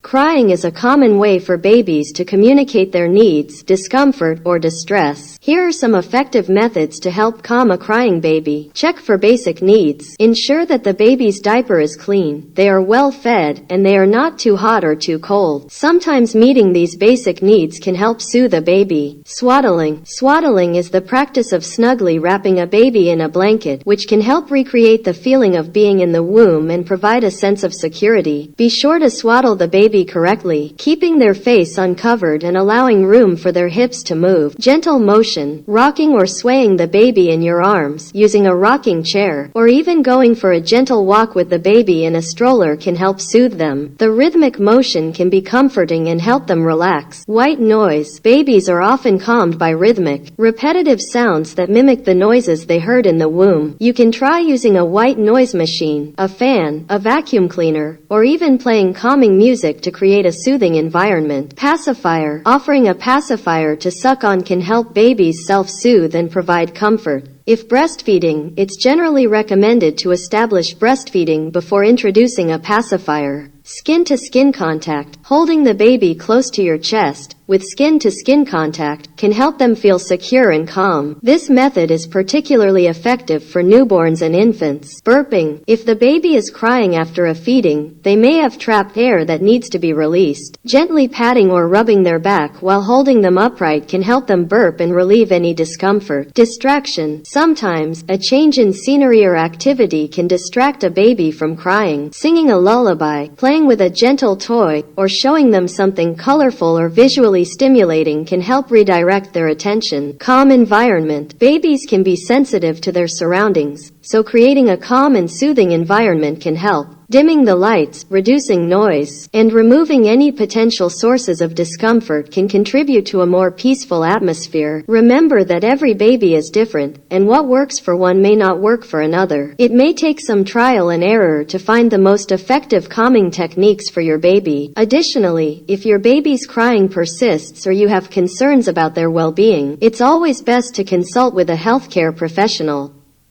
Crying is a common way for babies to communicate their needs, discomfort, or distress. Here are some effective methods to help calm a crying baby. Check for basic needs. Ensure that the baby's diaper is clean, they are well fed, and they are not too hot or too cold. Sometimes meeting these basic needs can help soothe a baby. Swaddling. Swaddling is the practice of snugly wrapping a baby in a blanket, which can help recreate the feeling of being in the womb and provide a sense of security. Be sure to swaddle the baby correctly, keeping their face uncovered and allowing room for their hips to move. Gentle motion. Rocking or swaying the baby in your arms, using a rocking chair, or even going for a gentle walk with the baby in a stroller can help soothe them. The rhythmic motion can be comforting and help them relax. White noise. Babies are often calmed by rhythmic, repetitive sounds that mimic the noises they heard in the womb. You can try using a white noise machine, a fan, a vacuum cleaner, or even playing calming music to create a soothing environment. Pacifier. Offering a pacifier to suck on can help babies self-soothe and provide comfort. If breastfeeding, it's generally recommended to establish breastfeeding before introducing a pacifier. Skin-to-skin contact. Holding the baby close to your chest, with skin-to-skin contact, can help them feel secure and calm. This method is particularly effective for newborns and infants. Burping. If the baby is crying after a feeding, they may have trapped air that needs to be released. Gently patting or rubbing their back while holding them upright can help them burp and relieve any discomfort. Distraction. Sometimes, a change in scenery or activity can distract a baby from crying. Singing a lullaby, playing with a gentle toy, or showing them something colorful or visually stimulating can help redirect their attention. Calm environment. Babies can be sensitive to their surroundings, so creating a calm and soothing environment can help. Dimming the lights, reducing noise, and removing any potential sources of discomfort can contribute to a more peaceful atmosphere. Remember that every baby is different, and what works for one may not work for another. It may take some trial and error to find the most effective calming techniques for your baby. Additionally, if your baby's crying persists or you have concerns about their well-being, it's always best to consult with a healthcare professional.